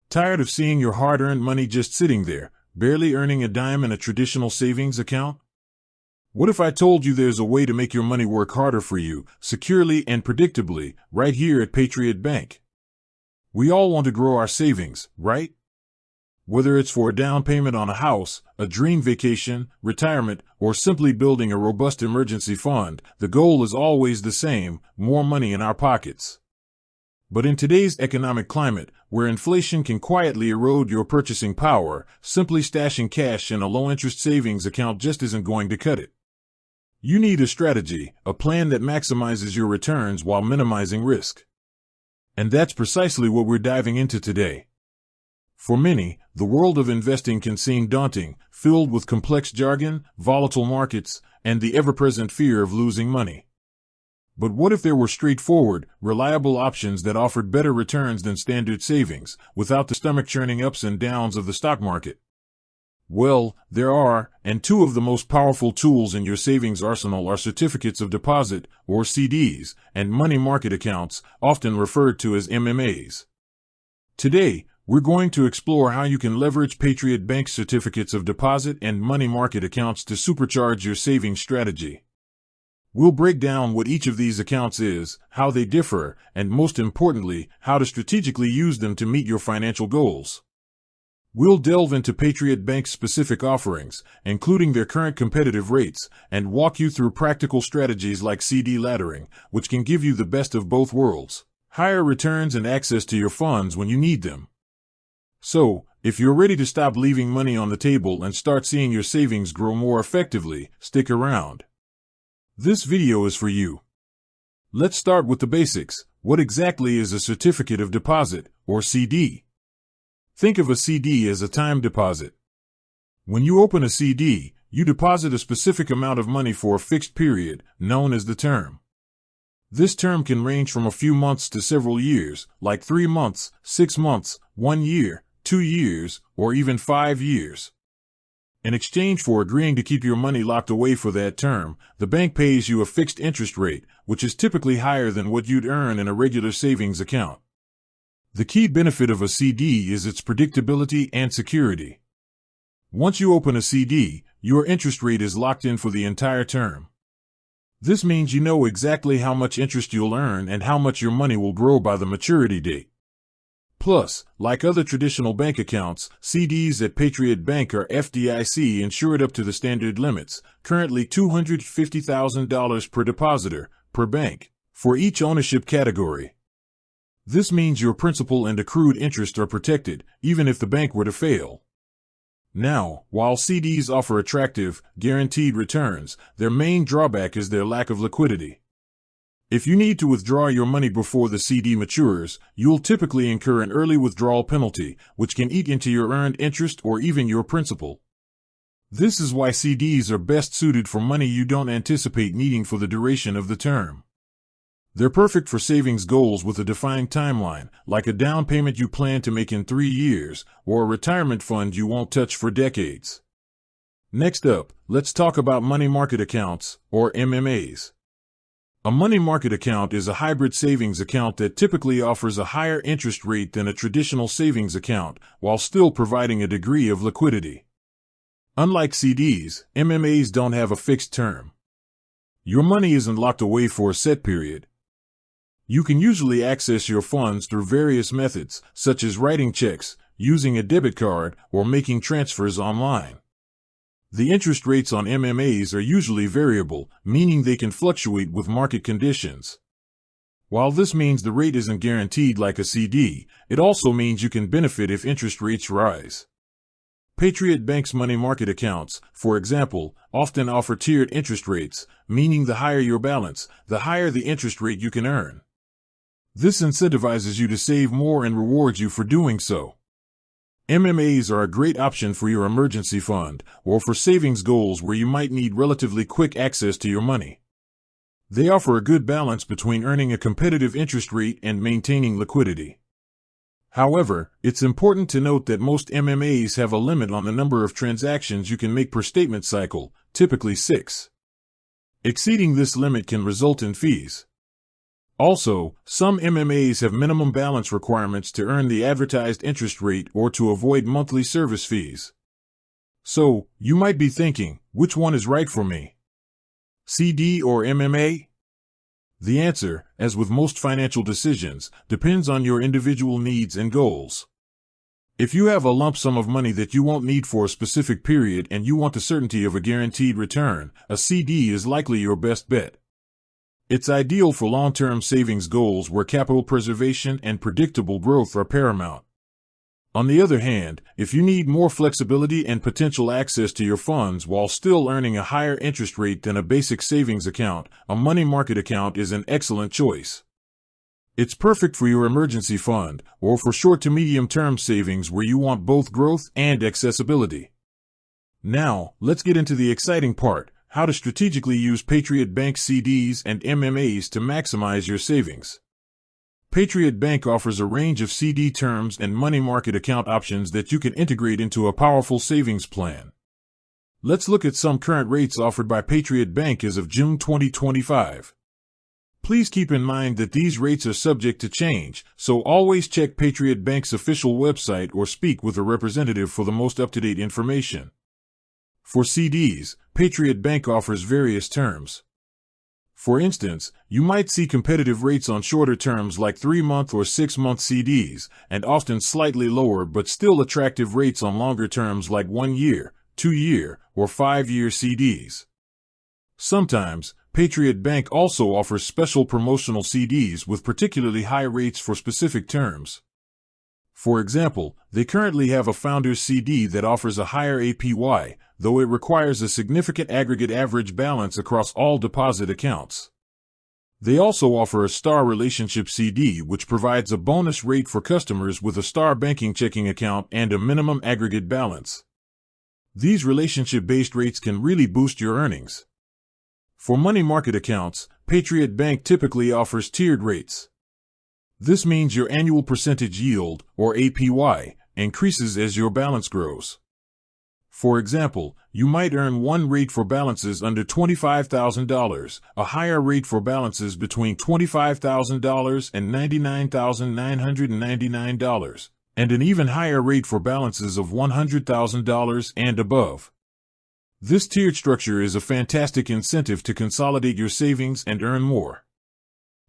Tired of seeing your hard-earned money just sitting there, barely earning a dime in a traditional savings account? What if I told you there's a way to make your money work harder for you, securely and predictably, right here at Patriot Bank? We all want to grow our savings, right? Whether it's for a down payment on a house, a dream vacation, retirement, or simply building a robust emergency fund, the goal is always the same: more money in our pockets. But in today's economic climate, where inflation can quietly erode your purchasing power, simply stashing cash in a low-interest savings account just isn't going to cut it. You need a strategy, a plan that maximizes your returns while minimizing risk. And that's precisely what we're diving into today. For many, the world of investing can seem daunting, filled with complex jargon, volatile markets, and the ever-present fear of losing money. But what if there were straightforward, reliable options that offered better returns than standard savings, without the stomach-churning ups and downs of the stock market? Well, there are, and two of the most powerful tools in your savings arsenal are certificates of deposit, or CDs, and money market accounts, often referred to as MMAs. Today, we're going to explore how you can leverage Patriot Bank's certificates of deposit and money market accounts to supercharge your savings strategy. We'll break down what each of these accounts is, how they differ, and most importantly, how to strategically use them to meet your financial goals. We'll delve into Patriot Bank's specific offerings, including their current competitive rates, and walk you through practical strategies like CD laddering, which can give you the best of both worlds: higher returns and access to your funds when you need them. So, if you're ready to stop leaving money on the table and start seeing your savings grow more effectively, stick around. This video is for you. Let's start with the basics. What exactly is a certificate of deposit, or CD? Think of a CD as a time deposit. When you open a CD, you deposit a specific amount of money for a fixed period, known as the term. This term can range from a few months to several years, like 3 months, 6 months, 1 year, 2 years, or even 5 years. In exchange for agreeing to keep your money locked away for that term, the bank pays you a fixed interest rate, which is typically higher than what you'd earn in a regular savings account. The key benefit of a CD is its predictability and security. Once you open a CD, your interest rate is locked in for the entire term. This means you know exactly how much interest you'll earn and how much your money will grow by the maturity date. Plus, like other traditional bank accounts, CDs at Patriot Bank are FDIC insured up to the standard limits, currently $250,000 per depositor, per bank, for each ownership category. This means your principal and accrued interest are protected, even if the bank were to fail. Now, while CDs offer attractive, guaranteed returns, their main drawback is their lack of liquidity. If you need to withdraw your money before the CD matures, you'll typically incur an early withdrawal penalty, which can eat into your earned interest or even your principal. This is why CDs are best suited for money you don't anticipate needing for the duration of the term. They're perfect for savings goals with a defined timeline, like a down payment you plan to make in 3 years, or a retirement fund you won't touch for decades. Next up, let's talk about money market accounts, or MMAs. A money market account is a hybrid savings account that typically offers a higher interest rate than a traditional savings account, while still providing a degree of liquidity. Unlike CDs, MMAs don't have a fixed term. Your money isn't locked away for a set period. You can usually access your funds through various methods, such as writing checks, using a debit card, or making transfers online. The interest rates on MMAs are usually variable, meaning they can fluctuate with market conditions. While this means the rate isn't guaranteed like a CD, it also means you can benefit if interest rates rise. Patriot Bank's money market accounts, for example, often offer tiered interest rates, meaning the higher your balance, the higher the interest rate you can earn. This incentivizes you to save more and rewards you for doing so. MMAs are a great option for your emergency fund, or for savings goals where you might need relatively quick access to your money. They offer a good balance between earning a competitive interest rate and maintaining liquidity. However, it's important to note that most MMAs have a limit on the number of transactions you can make per statement cycle, typically 6. Exceeding this limit can result in fees. Also, some MMAs have minimum balance requirements to earn the advertised interest rate or to avoid monthly service fees. So, you might be thinking, which one is right for me? CD or MMA? The answer, as with most financial decisions, depends on your individual needs and goals. If you have a lump sum of money that you won't need for a specific period and you want the certainty of a guaranteed return, a CD is likely your best bet. It's ideal for long-term savings goals where capital preservation and predictable growth are paramount. On the other hand, if you need more flexibility and potential access to your funds while still earning a higher interest rate than a basic savings account, a money market account is an excellent choice. It's perfect for your emergency fund or for short to medium-term savings where you want both growth and accessibility. Now, let's get into the exciting part: how to strategically use Patriot Bank CDs and MMAs to maximize your savings. Patriot Bank offers a range of CD terms and money market account options that you can integrate into a powerful savings plan. Let's look at some current rates offered by Patriot Bank as of June 2025. Please keep in mind that these rates are subject to change, so always check Patriot Bank's official website or speak with a representative for the most up-to-date information. For CDs, Patriot Bank offers various terms. For instance, you might see competitive rates on shorter terms like 3-month or 6-month CDs, and often slightly lower but still attractive rates on longer terms like 1-year, 2-year, or 5-year CDs. Sometimes, Patriot Bank also offers special promotional CDs with particularly high rates for specific terms. For example, they currently have a Founders CD that offers a higher APY, though it requires a significant aggregate average balance across all deposit accounts. They also offer a Star Relationship CD, which provides a bonus rate for customers with a Star banking checking account and a minimum aggregate balance. These relationship-based rates can really boost your earnings. For money market accounts, Patriot Bank typically offers tiered rates. This means your annual percentage yield, or APY, increases as your balance grows. For example, you might earn one rate for balances under $25,000, a higher rate for balances between $25,000 and $99,999, and an even higher rate for balances of $100,000 and above. This tiered structure is a fantastic incentive to consolidate your savings and earn more.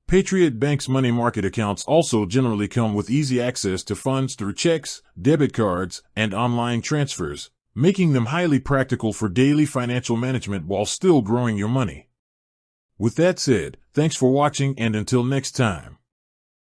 Patriot Bank's money market accounts also generally come with easy access to funds through checks, debit cards, and online transfers, making them highly practical for daily financial management while still growing your money. With that said, thanks for watching, and until next time.